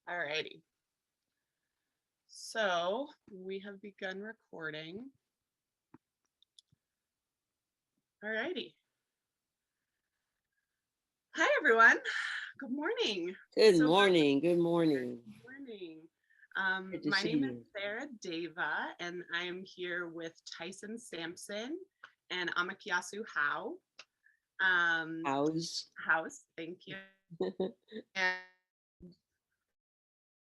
All righty. So we have begun recording. All righty. Hi, everyone. Good morning. Good So morning. Good morning. good morning. Good to My see name is you. Sera Deva, and I am here with Tyson Sampson and Amikiyasu Um, How's? Howse, thank you. And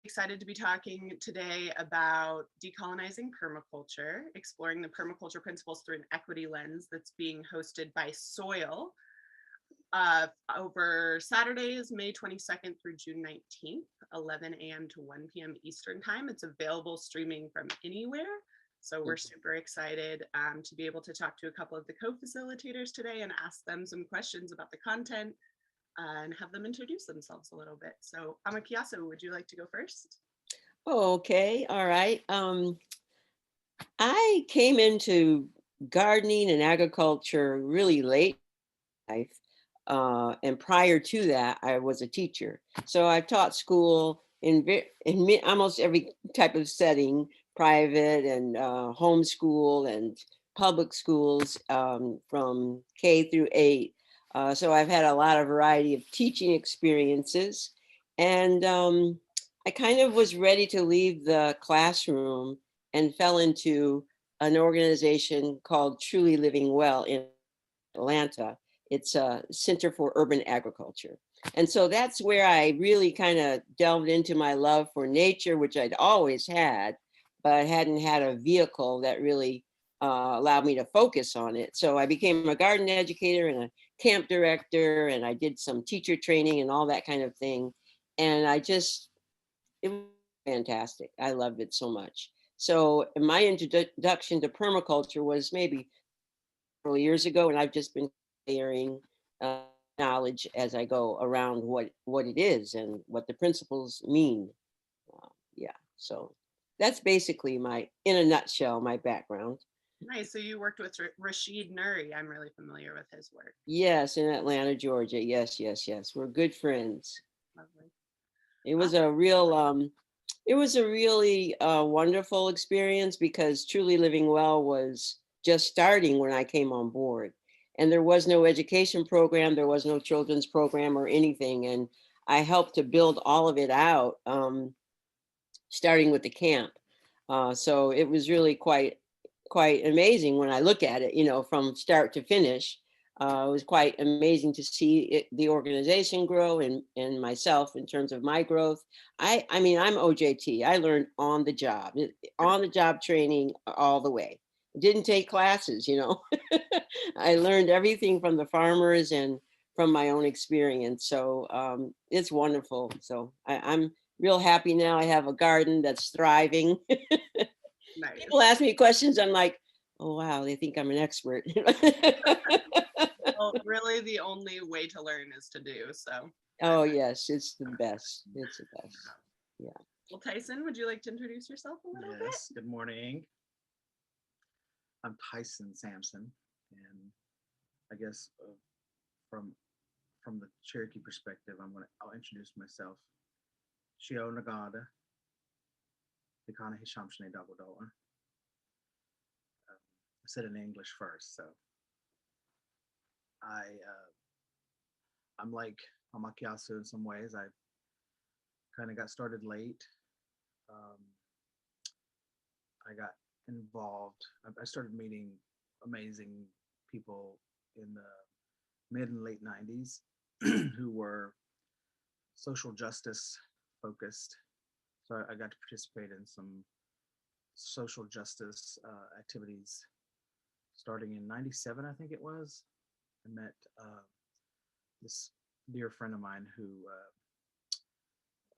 excited to be talking today about decolonizing permaculture, exploring the permaculture principles through an equity lens that's being hosted by Soil over Saturdays, May 22nd through June 19th, 11 a.m. to 1 p.m. Eastern Time. It's available streaming from anywhere. So we're super excited to be able to talk to a couple of the co-facilitators today and ask them some questions about the content and have them introduce themselves a little bit. So Amikiyasu, would you like to go first? Oh, okay. All right. I came into gardening and agriculture really late in life. And prior to that, I was a teacher. So I've taught school in almost every type of setting, private and homeschool and public schools from K through 8. So I've had a lot of variety of teaching experiences. And I kind of was ready to leave the classroom and fell into an organization called Truly Living Well in Atlanta. It's a Center for Urban Agriculture. And so that's where I really kind of delved into my love for nature, which I'd always had, but hadn't had a vehicle that really allowed me to focus on it. So I became a garden educator and a camp director, and I did some teacher training and all that kind of thing. And it was fantastic. I loved it so much. So my introduction to permaculture was maybe several years ago, and I've just been layering uh, knowledge as I go around what it is and what the principles mean. Yeah, so that's basically in a nutshell, my background. Nice. So you worked with Rashid Nuri. I'm really familiar with his work. Yes, in Atlanta, Georgia. Yes, yes, yes. We're good friends. Lovely. It was Awesome. a real it was a really wonderful experience because Truly Living Well was just starting when I came on board. And there was no education program, there was no children's program or anything. And I helped to build all of it out, starting with the camp. So it was really quite amazing when I look at it, from start to finish. It was quite amazing to see the organization grow and myself in terms of my growth. I mean, I'm OJT. I learned on the job training all the way. Didn't take classes. I learned everything from the farmers and from my own experience. So it's wonderful. So I'm real happy now. I have a garden that's thriving. People Nice. ask me questions. I'm like, oh, wow, they think I'm an expert. Well, really, the only way to learn is to do. So Oh, I'm yes, it's the best. It's the best. Yeah. well. Tyson, would you like to introduce yourself a little bit? Yes, good morning. I'm Tyson Sampson, and I guess from from the Cherokee perspective, I'll introduce myself. Shio Nagada, Dekana Hishamshne Dagodoa. I said it in English first, so I'm like Amikiyasu in some ways. I kind of got started late. Um, I got involved. I started meeting amazing people in the mid and late 90s who were social justice focused. So I got to participate in some social justice activities starting in 97, I think it was. I met this dear friend of mine who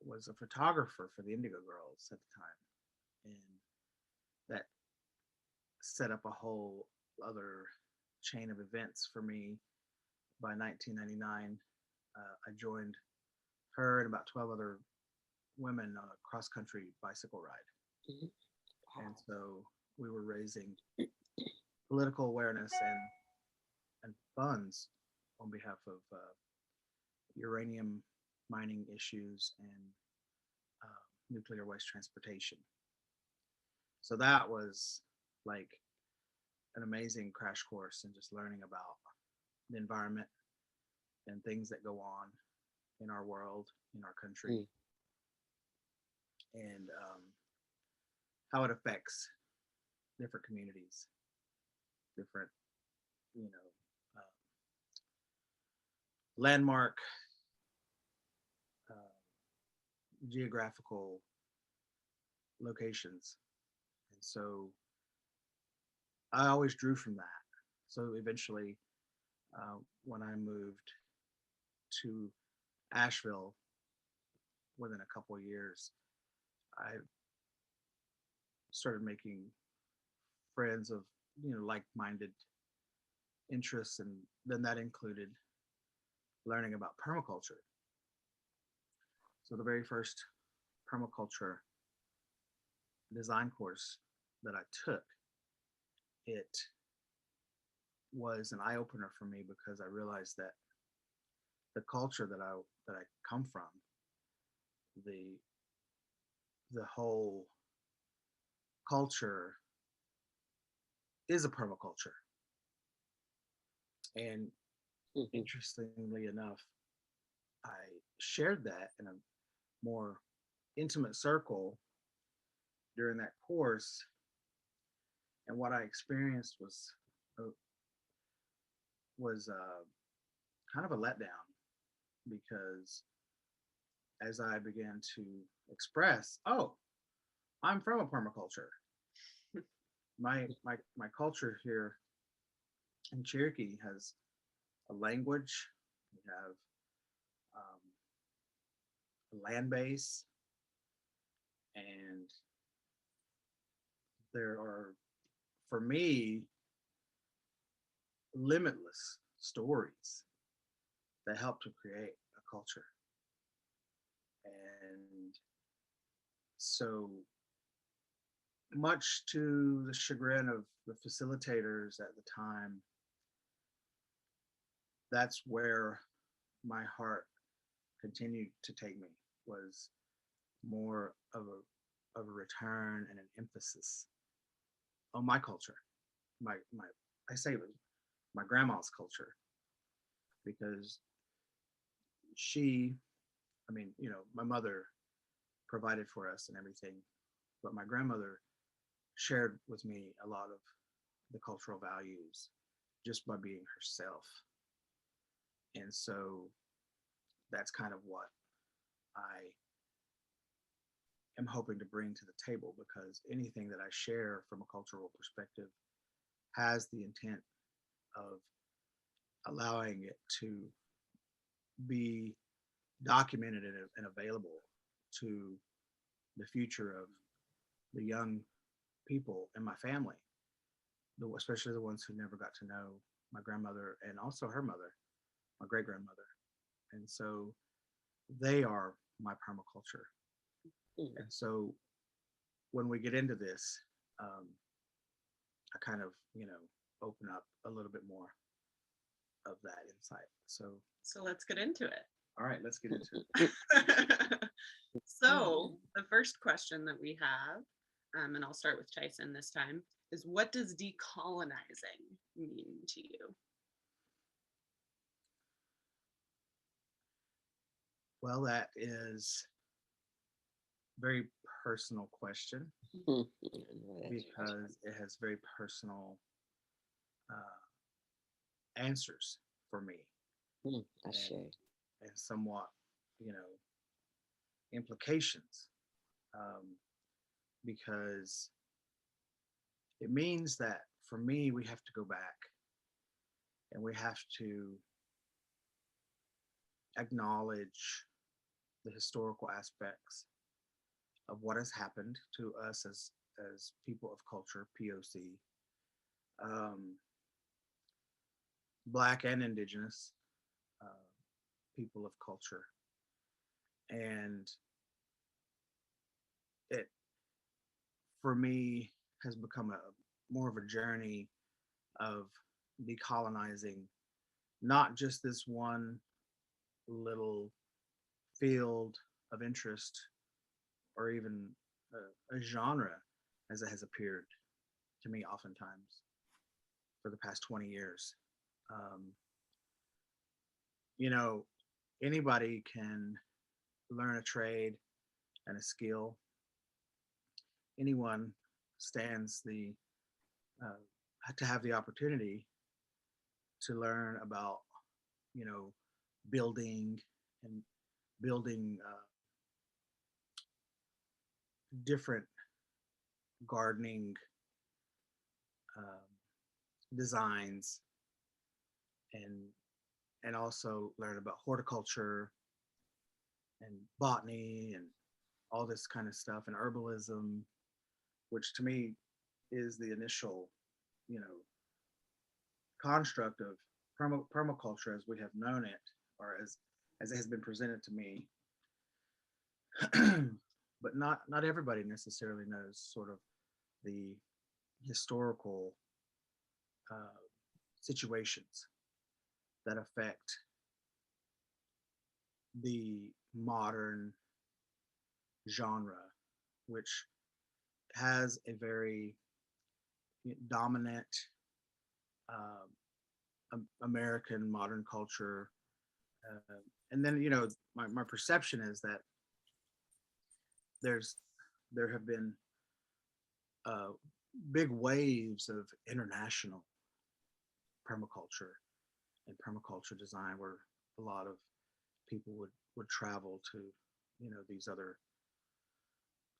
was a photographer for the Indigo Girls at the time. And that set up a whole other chain of events for me. By 1999, I joined her and about 12 other women on a cross country bicycle ride. Mhm. And so we were raising political awareness and funds on behalf of uranium mining issues and nuclear waste transportation. So that was like an amazing crash course in just learning about the environment and things that go on in our world, in our country, Mm. and how it affects different communities, different, you know, landmark, uh, geographical locations. And so I always drew from that. So eventually, when I moved to Asheville within a couple of years, I started making friends of, like-minded interests, and then that included learning about permaculture. So the very first permaculture design course that I took, it was an eye opener for me because I realized that the culture that I come from, the the whole culture is a permaculture. And Mhm. interestingly enough, I shared that in a more intimate circle during that course, and what I experienced uh, was kind of a letdown because as I began to express, oh, I'm from a permaculture. My culture here in Cherokee has a language, we have a land base, and there are, for me, limitless stories that help to create a culture. And so, much to the chagrin of the facilitators at the time, that's where my heart continued to take me, was more of a return and an emphasis on my culture. My I say it was my grandma's culture, because she, I mean, my mother provided for us and everything, but my grandmother shared with me a lot of the cultural values just by being herself. And so that's kind of what I am hoping to bring to the table, because anything that I share from a cultural perspective has the intent of allowing it to be documented and available to the future of the young people in my family, especially the ones who never got to know my grandmother and also her mother, my great grandmother. And so they are my permaculture. Mhm. And so when we get into this, I kind of, open up a little bit more of that insight. So let's get into it. All right, let's get into it. So the first question that we have, and I'll start with Tyson this time, is what does decolonizing mean to you? Well, that is a very personal question Mhm. I know that's right. because it has very personal answers for me, I and, say. and somewhat, implications, because it means that for me, we have to go back and we have to acknowledge the historical aspects of what has happened to us as people of culture, POC, um, Black and Indigenous uh, people of culture, and it, for me, has become a more of a journey of decolonizing not just this one little field of interest or even a genre as it has appeared to me oftentimes for the past 20 years. Um, you know, anybody can learn a trade and a skill. Anyone stands to have the opportunity to learn about, you know, building and building different gardening um, designs, and also learn about horticulture and botany and all this kind of stuff, and herbalism, which to me is the initial, you know, construct of permaculture as we have known it, or as it has been presented to me. But not everybody necessarily knows sort of the historical situations that affect the modern genre, which has a very dominant American modern culture. And then, you know, my perception is that there have been big waves of international permaculture and permaculture design, where a lot of people would travel to, you know, these other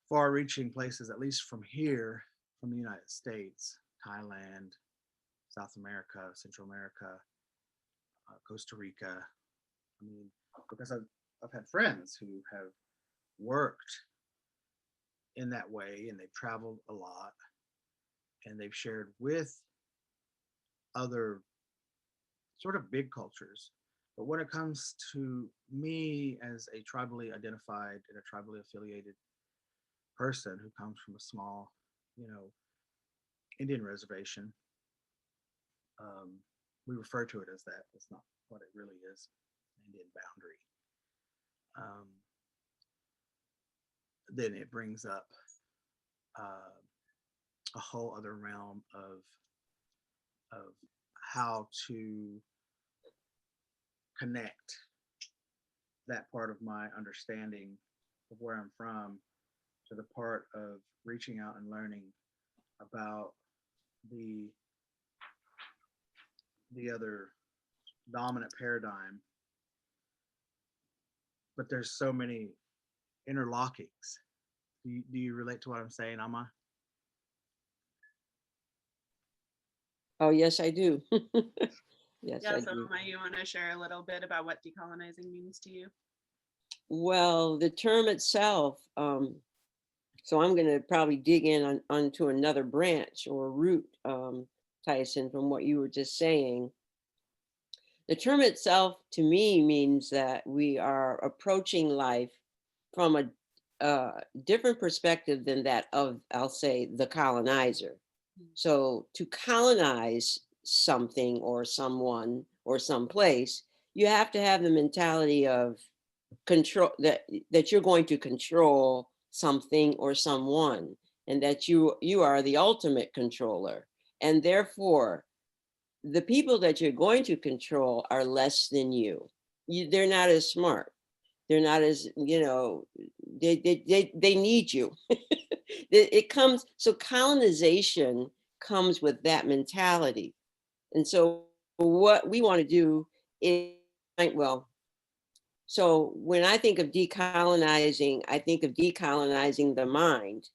far-reaching places, at least from here, from the United States, Thailand, South America, Central America, Costa Rica. I mean, because I've had friends who have worked in that way, and they've traveled a lot, and they've shared with other sort of big cultures. But when it comes to me as a tribally identified and a tribally affiliated person who comes from a small, you know, Indian reservation, we refer to it as that. It's not what it really is, Indian boundary. Um, then it brings up a whole other realm of how to connect that part of my understanding of where I'm from to the part of reaching out and learning about the other dominant paradigm. But there's so many interlockings. Do you relate to what I'm saying, Amma? Oh, yes, I do. Yes, Yeah, I so do. Emma, you want to share a little bit about what decolonizing means to you? Well, the term itself, so I'm going to probably dig in onto another branch or root, Tyson, from what you were just saying. The term itself to me means that we are approaching life from a different perspective than that of, I'll say, the colonizer. So to colonize something or someone or someplace, you have to have the mentality of control, that you're going to control something or someone, and that you are the ultimate controller, and therefore the people that you're going to control are less than you. They're not as smart. They're not as, you know, they need you. It comes, so colonization comes with that mentality. And so what we want to do is, well, so when I think of decolonizing, I think of decolonizing the mind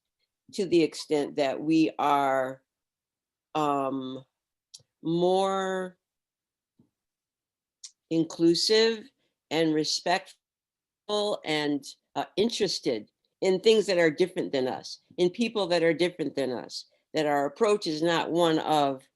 to the extent that we are more inclusive and respectful and interested in things that are different than us, in people that are different than us, that our approach is not one of,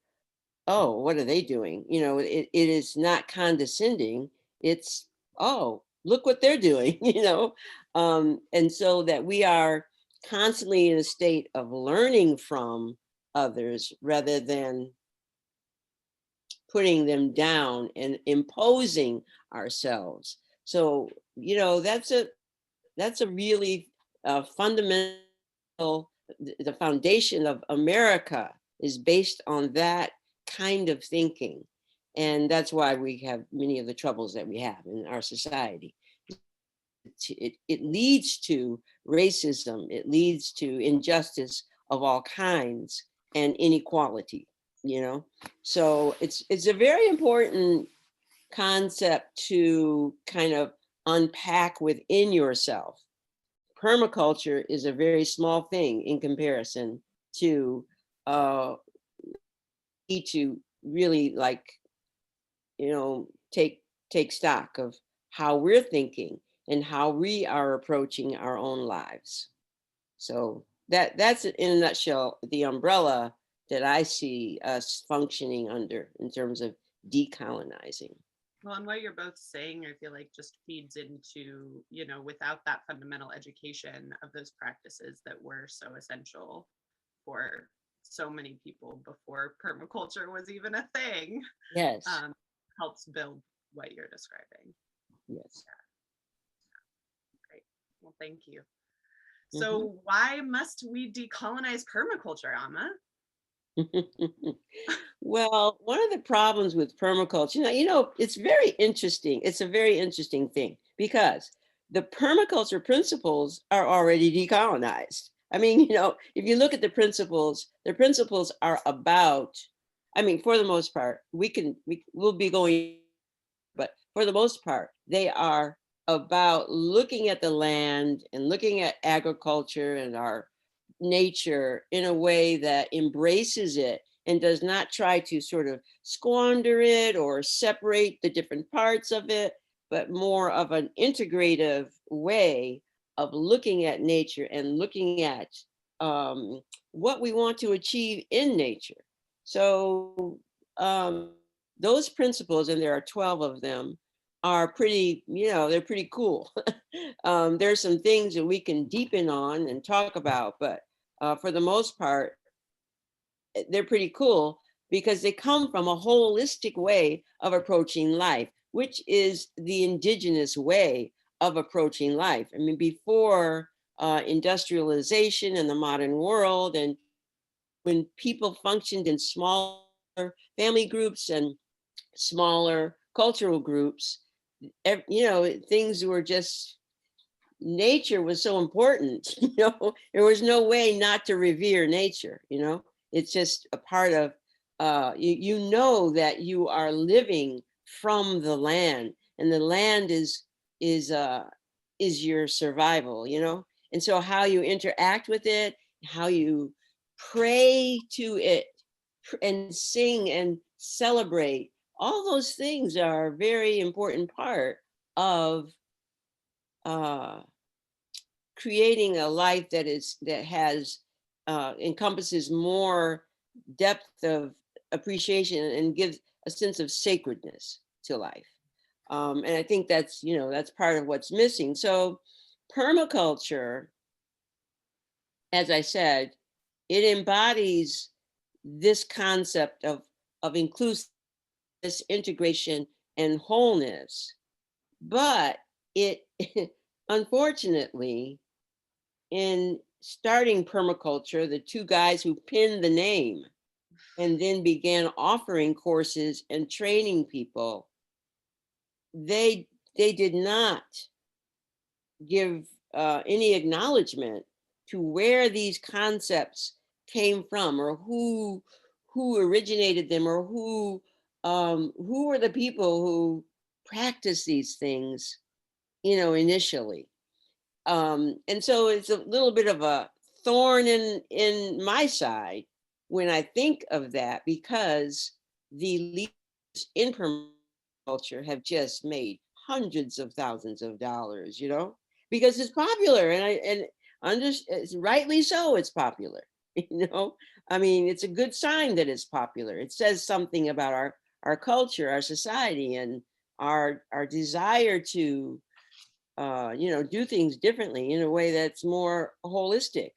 oh, what are they doing? You know, it is not condescending. It's, oh, look what they're doing, you know? And so that we are constantly in a state of learning from others rather than putting them down and imposing ourselves. So, you know, that's a really fundamental, the foundation of America is based on that kind of thinking. And that's why we have many of the troubles that we have in our society. It leads to racism, it leads to injustice of all kinds and inequality, you know? So it's a very important concept to kind of unpack within yourself. Permaculture is a very small thing in comparison to need to really, like, you know, take stock of how we're thinking and how we are approaching our own lives. So that's in a nutshell the umbrella that I see us functioning under in terms of decolonizing. Well, and what you're both saying, I feel like just feeds into, you know, without that fundamental education of those practices that were so essential for so many people before permaculture was even a thing, Yes. helps build what you're describing. Yes. Great. Well, thank you. Mm-hmm. So why must we decolonize permaculture, Amma? Well, one of the problems with permaculture, you know, it's very interesting. It's a very interesting thing because the permaculture principles are already decolonized. I mean, you know, if you look at the principles are about, I mean, for the most part, we'll be going, but for the most part, they are about looking at the land and looking at agriculture and our nature in a way that embraces it and does not try to sort of squander it or separate the different parts of it, but more of an integrative way of looking at nature and looking at what we want to achieve in nature. So those principles, and there are 12 of them, are pretty, you know, they're pretty cool. There's some things that we can deepen on and talk about, but for the most part, they're pretty cool because they come from a holistic way of approaching life, which is the indigenous way of approaching life. I mean, before industrialization in the modern world, and when people functioned in smaller family groups and smaller cultural groups, you know, things were just, nature was so important, you know, there was no way not to revere nature, you know, it's just a part of, you know that you are living from the land, and the land is your survival, you know, and so how you interact with it, how you pray to it and sing and celebrate, all those things are a very important part of uh, creating a life that has encompasses more depth of appreciation and gives a sense of sacredness to life. And I think that's, you know, that's part of what's missing. So permaculture, as I said, it embodies this concept of inclusiveness, integration, and wholeness. But it, unfortunately, in starting permaculture, the two guys who pinned the name and then began offering courses and training people, they did not give any acknowledgement to where these concepts came from, or who originated them, or who were the people who practiced these things, you know, initially. And so it's a little bit of a thorn in my side when I think of that, because the leaders in permaculture have just made hundreds of thousands of dollars, you know, because it's popular, it's rightly so, it's popular, you know. I mean, it's a good sign that it's popular. It says something about our culture, our society, and our desire to you know, do things differently in a way that's more holistic.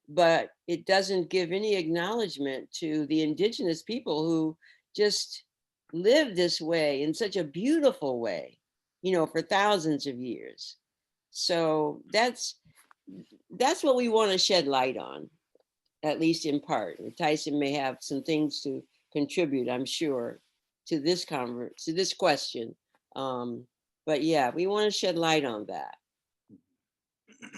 But it doesn't give any acknowledgement to the indigenous people who just live this way in such a beautiful way, you know, for thousands of years. So that's what we want to shed light on, at least in part. And Tyson may have some things to contribute, I'm sure, to this question. But yeah, we want to shed light on that.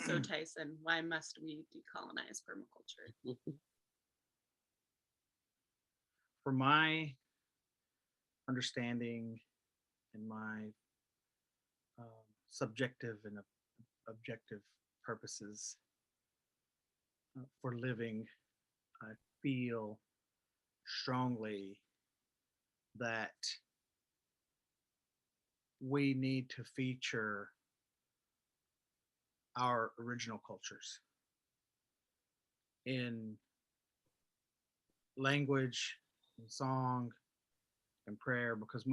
So Tyson, why must we decolonize permaculture? For my understanding and my subjective and objective purposes for living, I feel strongly that we need to feature our original cultures in language and song and prayer, because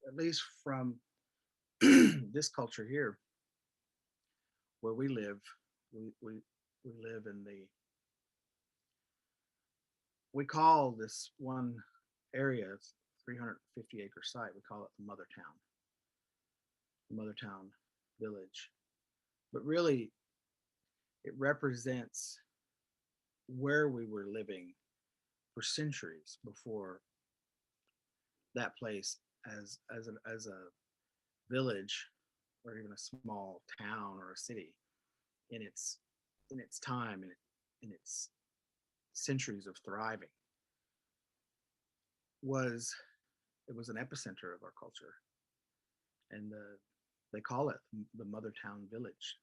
at least from this culture here where we live, we live in we call this one area, 350 acre site, we call it the mother town village. But really, it represents where we were living for centuries before that place as a village or even a small town or a city in its time and in its centuries of thriving was an epicenter of our culture, and they call it the mother town village,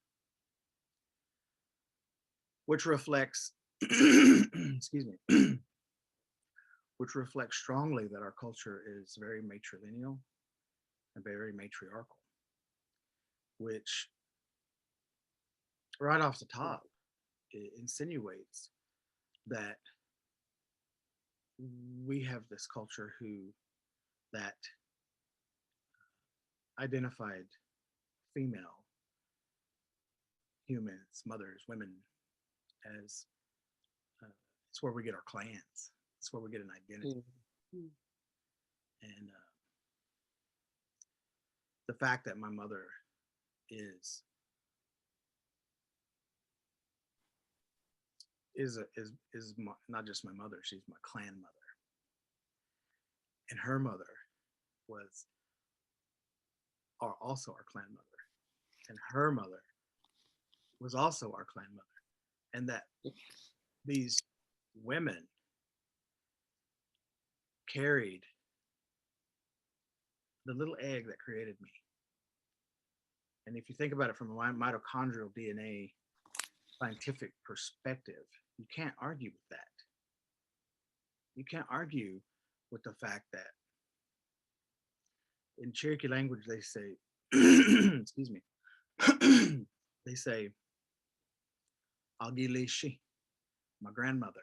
which reflects excuse me which reflects strongly that our culture is very matrilineal and very matriarchal, which right off the top it insinuates that we have this culture that identified female humans, mothers, women, as it's where we get our clans. It's where we get an identity. Mm. And the fact that my mother is not just my mother, she's my clan mother, and her mother was also our clan mother, and her mother was also our clan mother, and that these women carried the little egg that created me. And if you think about it from a mitochondrial DNA scientific perspective, you can't argue with that. You can't argue with the fact that in Cherokee language they say, excuse me, they say, Agilishi, my grandmother.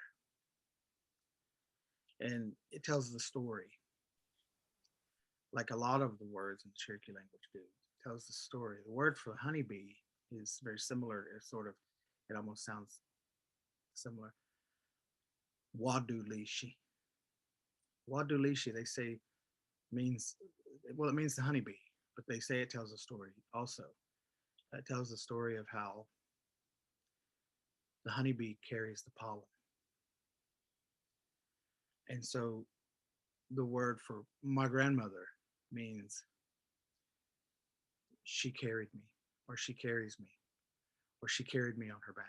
And it tells the story, like a lot of the words in the Cherokee language do. It tells the story. The word for honeybee is very similar. It's sort of, it almost sounds similar. Wadulishi. Wadulishi, they say means, well, it means the honeybee, but they say it tells a story also. It tells the story of how the honeybee carries the pollen. And so the word for my grandmother means she carried me, or she carries me, or she carried me on her back.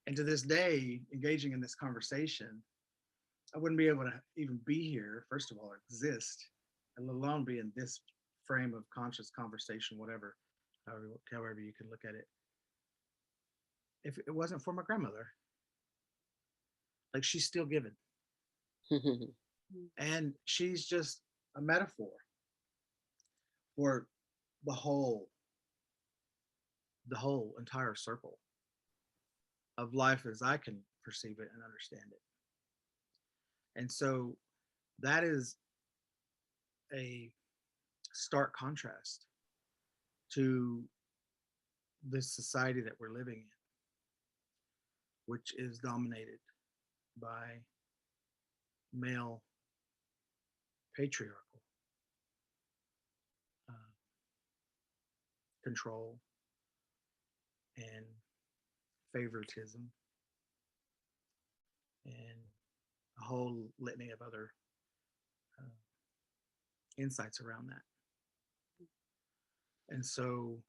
And to this day, engaging in this conversation, I wouldn't be able to even be here, first of all, or exist, and let alone be in this frame of conscious conversation, whatever, however you can look at it, if it wasn't for my grandmother. Like, she's still giving. And she's just a metaphor for the whole entire circle of life as I can perceive it and understand it. And so that is a stark contrast to this society that we're living in, which is dominated by male patriarchal control and favoritism and a whole litany of other uh, insights around that. And so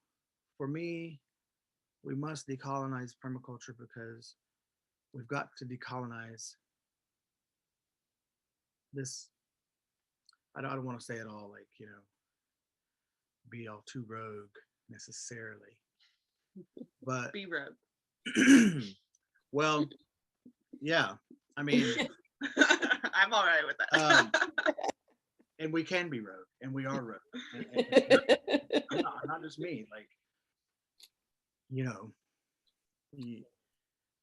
for me, we must decolonize permaculture because we've got to decolonize this. I don't want to say it all like, be all too rogue necessarily. But Be rogue. well, yeah. I mean, I'm all right with that. and we can be rogue, and we are rogue. Not just me. Like,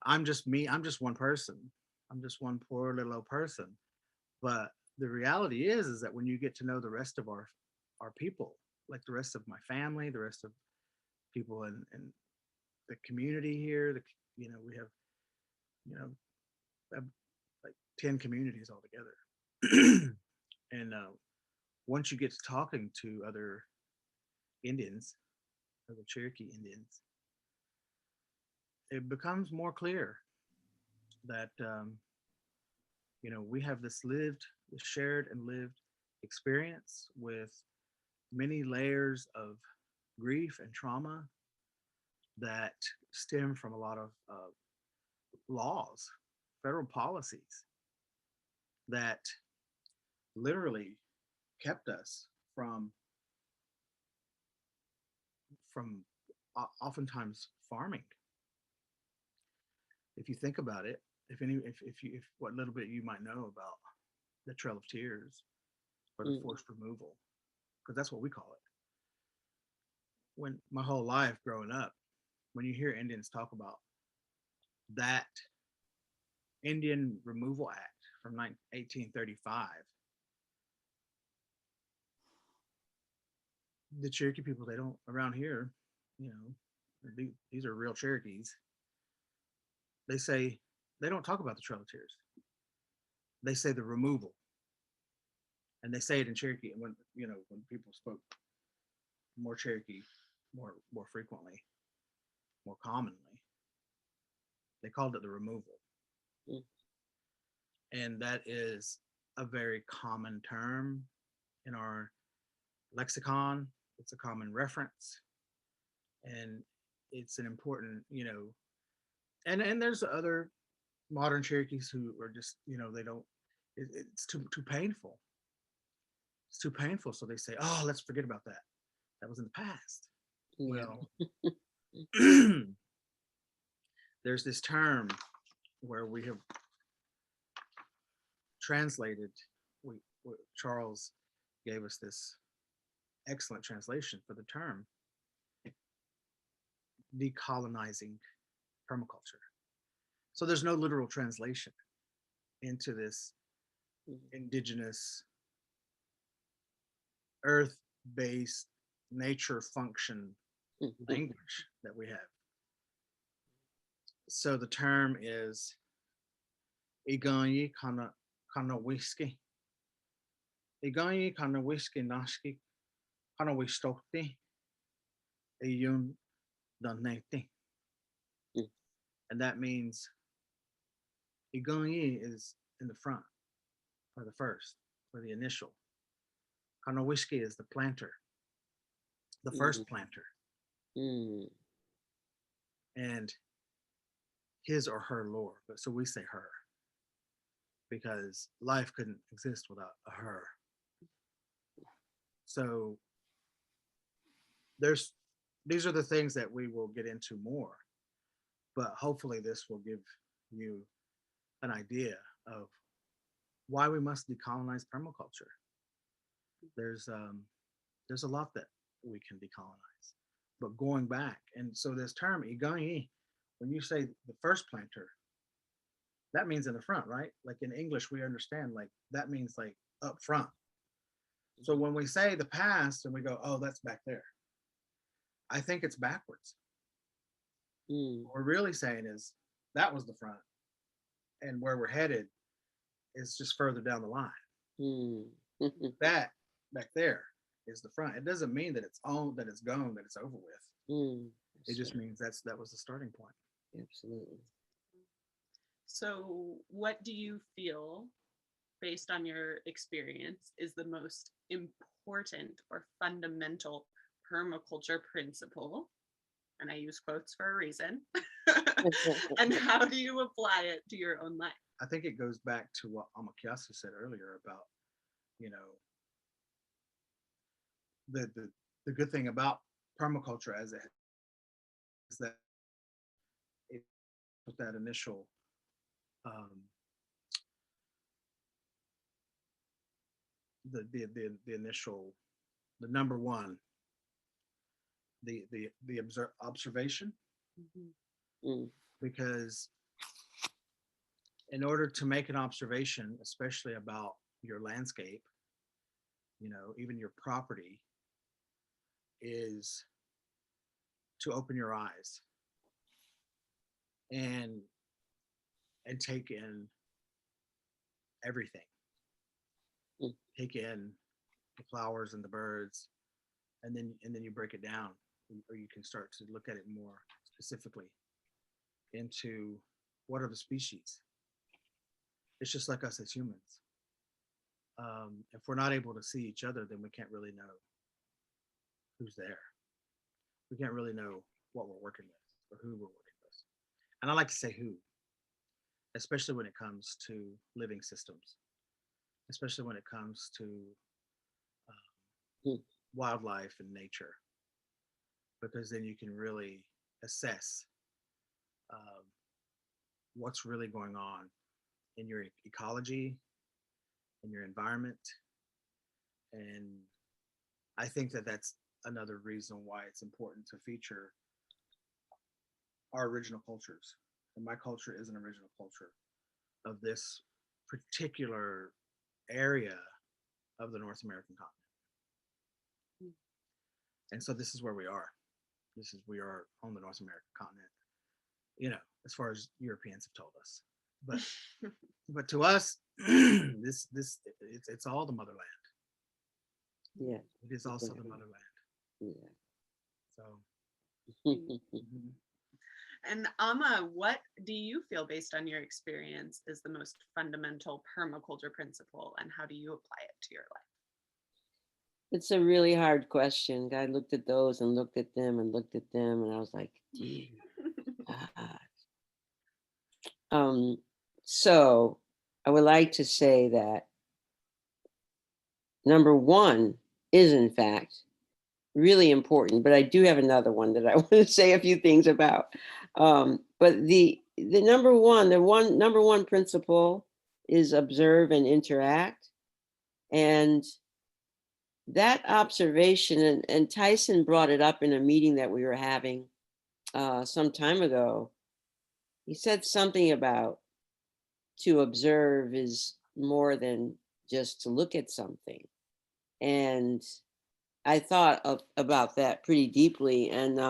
I'm just me. I'm just one person. I'm just one poor little old person. But the reality is that when you get to know the rest of our people, like the rest of my family, the rest of people in the community here, we have, have like 10 communities altogether. And once you get to talking to other Indians, other Cherokee Indians, it becomes more clear that we have this shared and lived experience with many layers of grief and trauma that stem from a lot of laws, federal policies that literally kept us from oftentimes farming. If you think about it, if what little bit you might know about the Trail of Tears or the forced removal, because that's what we call it. When my whole life growing up, when you hear Indians talk about that Indian Removal Act from 1835, the Cherokee people, they don't around here, these are real Cherokees. They say they don't talk about the Trail of Tears. They say the removal, and they say it in Cherokee. And when people spoke more Cherokee, more frequently, more commonly, they called it the removal. Mm. And that is a very common term in our lexicon. It's a common reference, and it's an important, and there's other modern Cherokees who are just, they don't, it's too painful. It's too painful. So they say, oh, let's forget about that. That was in the past. Yeah. Well, there's this term where we have translated, Charles gave us this excellent translation for the term, decolonizing permaculture. So there's no literal translation into this indigenous, earth-based, nature function language that we have. So the term is Iganyi kana whiskey. Iganyi kana whiskey nashki kana wistokti ayun daneti. And that means Iganyi is in the front, or the first, or the initial. Kana whiskey is the planter, the first planter. And his or her lore, but so we say her because life couldn't exist without a her. So these are the things that we will get into more, but hopefully this will give you an idea of why we must decolonize permaculture. There's a lot that we can decolonize, but going back, and so this term iganyi, when you say the first planter, that means in the front, right? Like in English, we understand like that means like up front. So when we say the past and we go, oh, that's back there, I think it's backwards. What we're really saying is that was the front, and where we're headed is just further down the line. That back there is the front. It doesn't mean that it's on, that it's gone, that it's over with. It just means that was the starting point. Absolutely. So what do you feel, based on your experience, is the most important or fundamental permaculture principle? And I use quotes for a reason. And how do you apply it to your own life? I think it goes back to what Amikiyasu said earlier about, you know, the good thing about permaculture as it is that it with that initial the initial, the number one, the observation, because in order to make an observation, especially about your landscape, you know, even your property, is to open your eyes and take in everything. Take in the flowers and the birds, and then you break it down, or you can start to look at it more specifically into what are the species. It's just like us as humans. If we're not able to see each other, then we can't really know who's there. We can't really know what we're working with or who we're working with. And I like to say who, especially when it comes to living systems, especially when it comes to wildlife and nature, because then you can really assess what's really going on in your ecology, in your environment. And I think that that's another reason why it's important to feature our original cultures. And my culture is an original culture of this particular area of the North American continent. And so this is where we are. We are on the North American continent, you know, as far as Europeans have told us. But to us, it's all the motherland. Yeah. It is also the motherland. Yeah. So. And Amma, what do you feel, based on your experience, is the most fundamental permaculture principle, and how do you apply it to your life? It's a really hard question. I looked at those and looked at them and looked at them, and I was like, dear God. So I would like to say that number one is, in fact, really important, but I do have another one that I want to say a few things about. But the number one principle is observe and interact. And that observation, and Tyson brought it up in a meeting that we were having some time ago. He said something about to observe is more than just to look at something. And I thought about that pretty deeply, and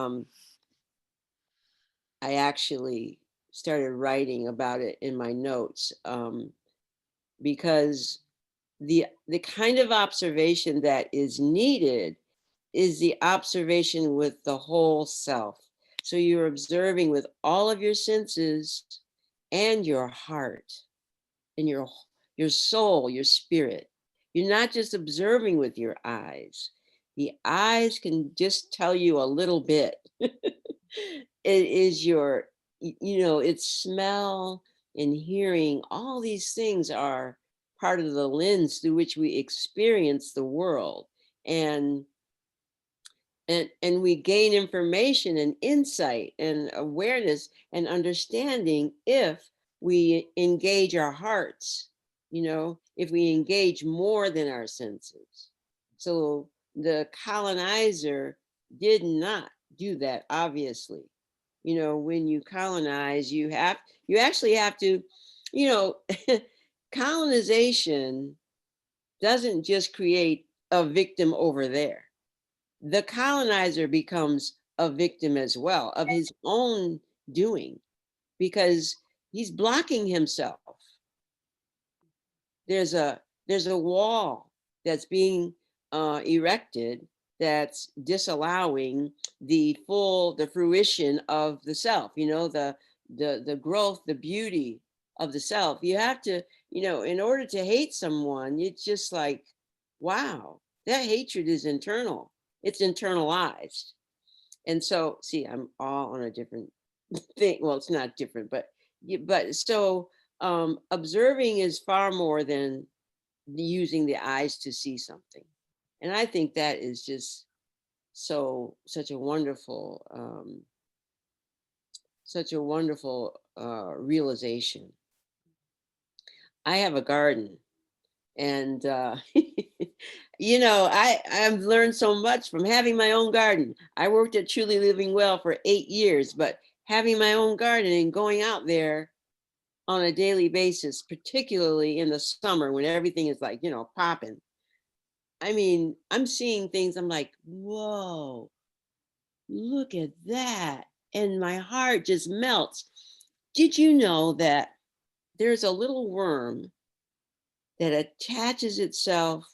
I actually started writing about it in my notes, because the kind of observation that is needed is the observation with the whole self. So you're observing with all of your senses and your heart and your soul, your spirit. You're not just observing with your eyes. The eyes can just tell you a little bit. It is your, it's smell and hearing. All these things are part of the lens through which we experience the world. And we gain information and insight and awareness and understanding if we engage our hearts, if we engage more than our senses. So the colonizer did not do that, obviously. When you colonize, you actually have to, colonization doesn't just create a victim over there. The colonizer becomes a victim as well of his own doing, because he's blocking himself. There's a wall that's being erected that's disallowing the fruition of the self, the growth, the beauty of the self. You have to, in order to hate someone, it's just like, wow, that hatred is internal. It's internalized. And so, see, I'm all on a different thing. Well, it's not different, but so observing is far more than using the eyes to see something. And I think that is just such a wonderful realization. I have a garden, and I've learned so much from having my own garden. I worked at Truly Living Well for 8 years, but having my own garden and going out there on a daily basis, particularly in the summer when everything is like, popping. I mean, I'm seeing things, I'm like, whoa, look at that. And my heart just melts. Did you know that there's a little worm that attaches itself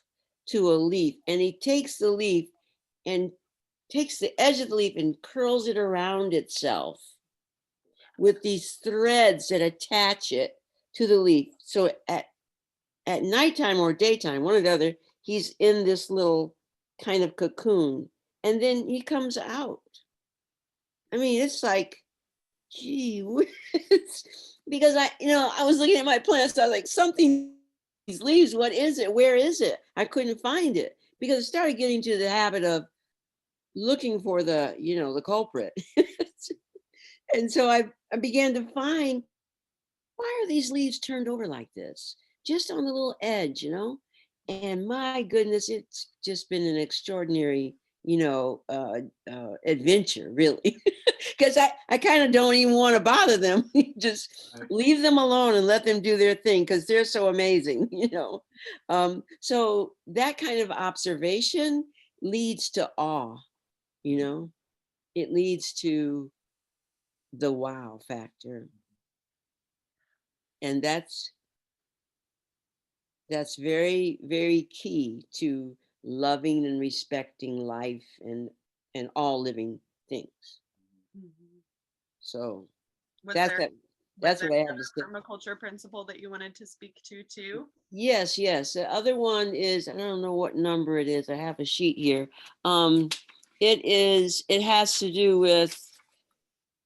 to a leaf, and he takes the leaf and takes the edge of the leaf and curls it around itself with these threads that attach it to the leaf. So at nighttime or daytime, one or the other, he's in this little kind of cocoon, and then he comes out. I mean, it's like, gee whiz. Because I was looking at my plants, I was like, something, these leaves, what is it? Where is it? I couldn't find it because I started getting to the habit of looking for the culprit. And so I began to find, why are these leaves turned over like this? Just on the little edge, And my goodness, it's just been an extraordinary, adventure, really. Because I kind of don't even want to bother them. Just leave them alone and let them do their thing, because they're so amazing, So that kind of observation leads to awe, It leads to the wow factor. And that's very, very key to loving and respecting life and all living things. Mhm. So Was that's there that. was That's there what I have to another say. permaculture principle that you wanted to speak to too? Yes. The other one is, I don't know what number it is. I have a sheet here. It has to do with,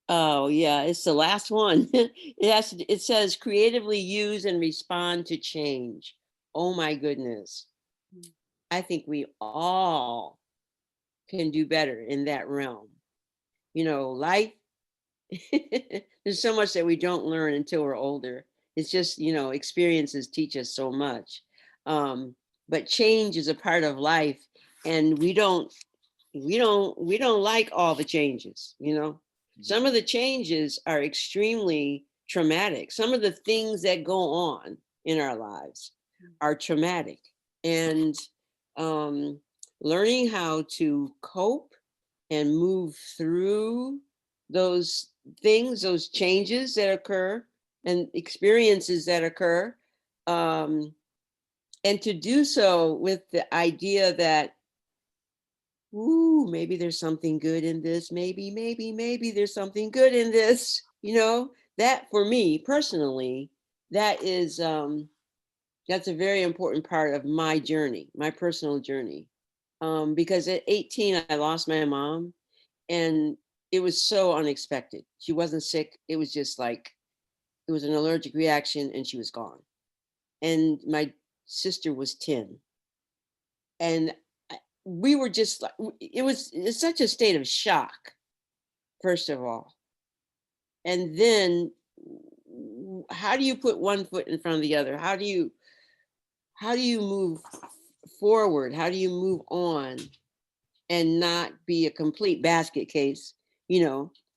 oh yeah, it's the last one. It says creatively use and respond to change. Oh my goodness. Mm. I think we all can do better in that realm. Life, there's so much that we don't learn until we're older. It's just, experiences teach us so much. But change is a part of life, and we don't like all the changes, Some of the changes are extremely traumatic. Some of the things that go on in our lives are traumatic. And learning how to cope and move through those things, those changes that occur and experiences that occur, and to do so with the idea that, ooh, maybe there's something good in this. Maybe there's something good in this. That for me personally, that is that's a very important part of my journey, my personal journey. Because at 18, I lost my mom, and it was so unexpected. She wasn't sick. It was just like, it was an allergic reaction, and she was gone. And my sister was 10. And we were just like, it's such a state of shock, first of all. And then how do you put one foot in front of the other? How do you move forward? How do you move on and not be a complete basket case,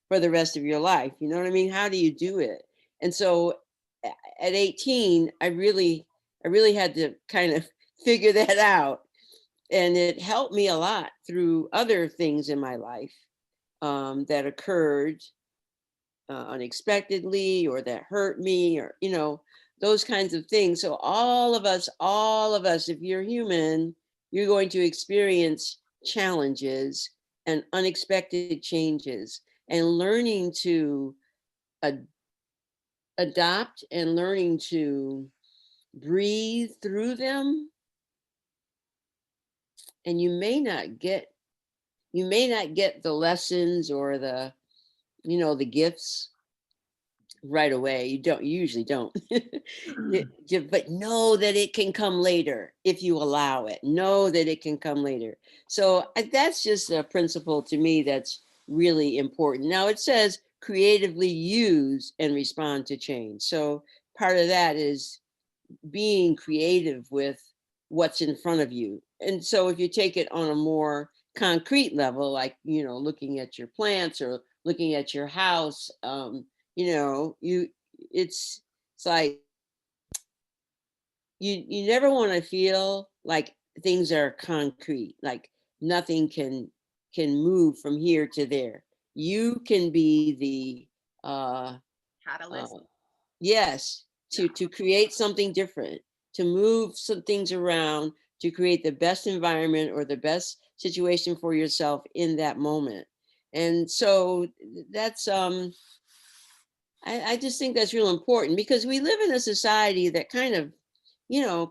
for the rest of your life? You know what I mean? How do you do it? And so at 18, I really had to kind of figure that out. And it helped me a lot through other things in my life that occurred unexpectedly, or that hurt me, or, those kinds of things. So all of us, if you're human, you're going to experience challenges and unexpected changes, and learning to ad- adopt and learning to breathe through them. And you may not get the lessons or the, the gifts right away. You usually don't. But know that it can come later if you allow it. Know that it can come later. So that's just a principle to me that's really important. Now it says creatively use and respond to change. So part of that is being creative with what's in front of you. And so if you take it on a more concrete level, like, looking at your plants or looking at your house, you it's like you never want to feel like things are concrete, like nothing can move from here to there. You can be the uh Catalyst. yes, Yeah. to create something different, to move some things around, to create the best environment or the best situation for yourself in that moment. And so that's I just think that's real important, because we live in a society that kind of,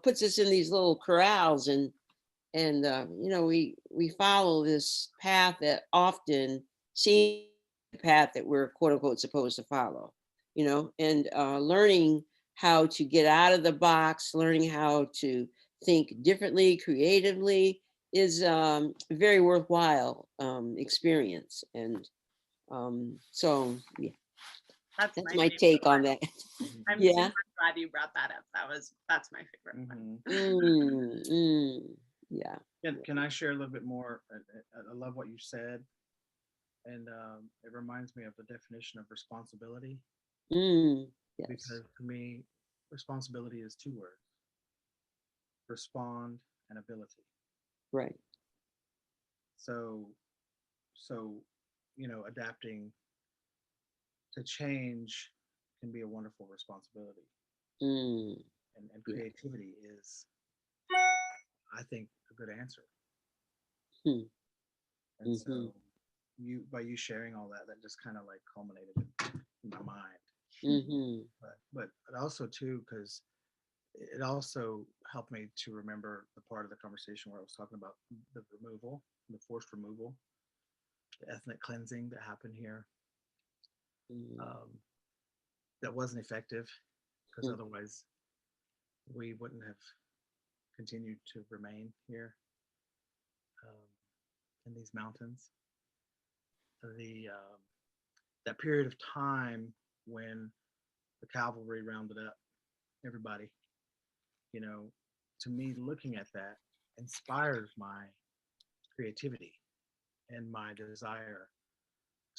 puts us in these little corrals, and we follow this path that often seems the path that we're quote unquote supposed to follow, and learning how to get out of the box, learning how to think differently, creatively, is very worthwhile experience. And so yeah, That's that's my my favorite take on one. that. I'm Yeah. super glad you brought that up. That's my favorite one. Yeah. Can I share a little bit more? I love what you said, and it reminds me of the definition of responsibility, Yes. because to me, responsibility is two words: respond and ability. Right. So, so adapting to change can be a wonderful responsibility, Mm, and yeah. creativity is, I think, a good answer. Hmm. And Mm-hmm. so, by you sharing all that, that just kind of like culminated in my mind. Mm-hmm. But it also too, because it also helped me to remember the part of the conversation where I was talking about the removal, the forced removal, the ethnic cleansing that happened here. Um, that wasn't effective, because Mm-hmm. otherwise we wouldn't have continued to remain here, um, in these mountains. The that period of time when the cavalry rounded up everybody, you know, to me, looking at that inspires my creativity and my desire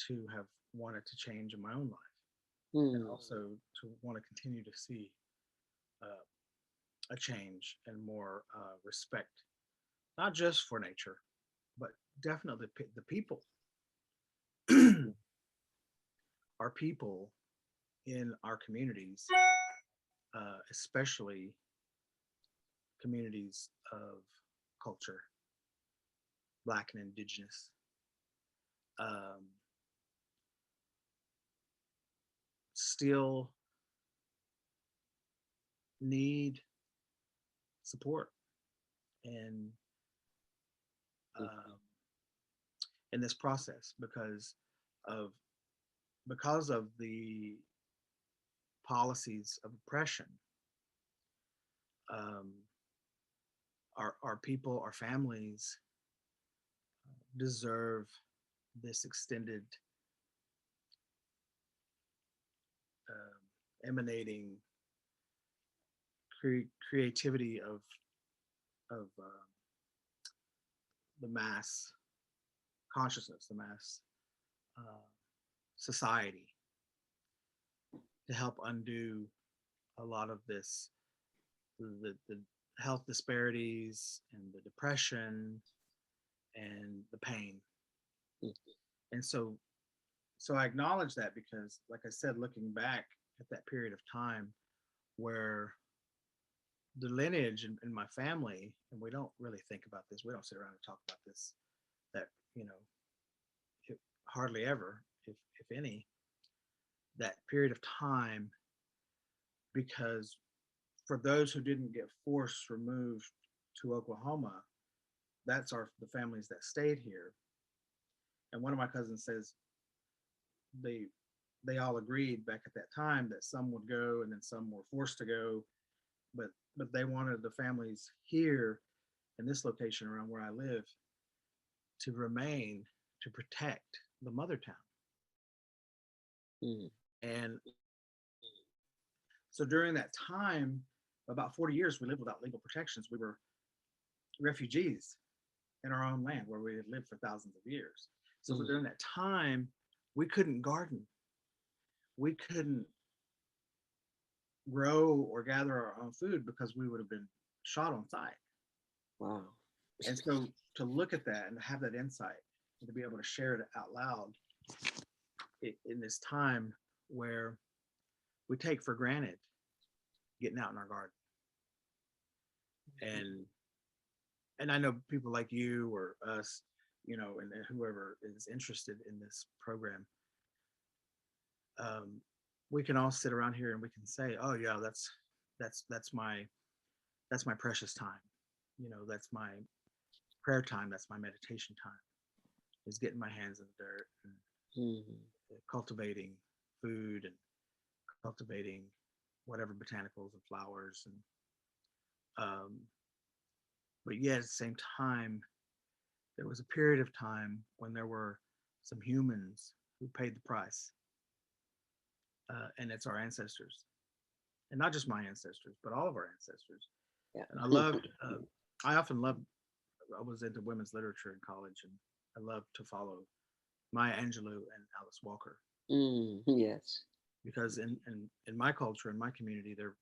to have wanted to change in my own life, and Mm-hmm. also to want to continue to see uh, a change and more respect, not just for nature, but definitely the people. Our people in our communities, especially communities of culture, Black and Indigenous, um, still need support in um, in this process, of because of the policies of oppression. Um, our people, our families deserve this extended, emanating creativity of the mass consciousness, the mass uh, society, to help undo a lot of this, the health disparities and the depression and the pain. And so I acknowledge that, because, like I said, looking back at that period of time where the lineage in my family, and we don't really think about this, we don't sit around and talk about this you know, hardly ever, if any, that period of time, because for those who didn't get forced removed to Oklahoma, that's the families that stayed here. And one of my cousins says they all agreed back at that time that some would go and then some were forced to go, but they wanted the families here in this location around where I live to remain, to protect the mother town. Mm. And so during that time, about 40 years, we lived without legal protections. We were refugees in our own land where we had lived for thousands of years. So during that time, we couldn't garden. We couldn't grow or gather our own food because we would have been shot on sight. Wow. And so to look at that and have that insight and to be able to share it out loud in this time where we take for granted getting out in our garden. And I know people like you or us, you know, and whoever is interested in this program, we can all sit around here and we can say, oh yeah, that's my precious time. You know, that's my prayer time. That's my meditation time, is getting my hands in the dirt and cultivating food and cultivating whatever botanicals and flowers. And but yet at the same time, there was a period of time when there were some humans who paid the price. And it's our ancestors. And not just my ancestors, but all of our ancestors. Yeah. And I loved, I was into women's literature in college, and I loved to follow Maya Angelou and Alice Walker. Yes. Because in my culture, in my community, there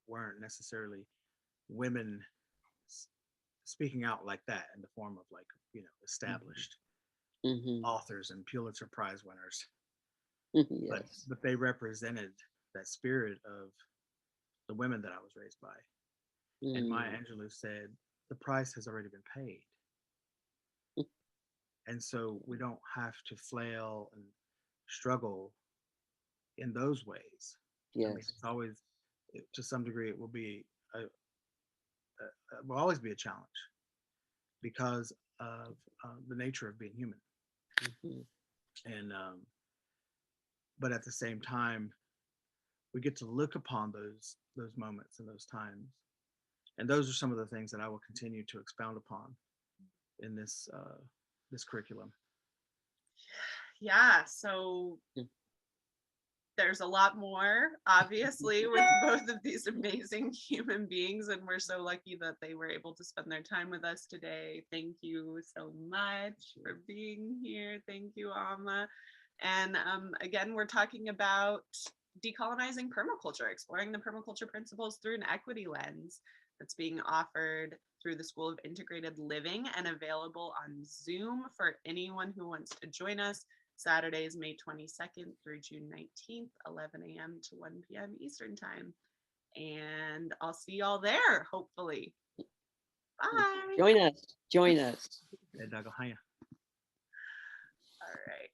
weren't necessarily women speaking out like that in the form of, like, you know, established authors and Pulitzer Prize winners. Yes. But they represented that spirit of the women that I was raised by. And Maya Angelou said, the price has already been paid. And so we don't have to flail and struggle in those ways. Yes. I mean, it's always, to some degree, it will always be a challenge because of the nature of being human. And but at the same time, we get to look upon those moments and those times, and those are some of the things that I will continue to expound upon in this curriculum. Yeah, so there's a lot more, obviously, with both of these amazing human beings, and we're so lucky that they were able to spend their time with us today. Thank you so much for being here. Thank you, Amma. And again, we're talking about decolonizing permaculture, exploring the permaculture principles through an equity lens, that's being offered through the School of Integrated Living and available on Zoom for anyone who wants to join us. Saturdays, May 22nd through June 19th, 11 a.m. to 1 p.m. Eastern time. And I'll see y'all there, hopefully. Bye. Join us. Join us. All right.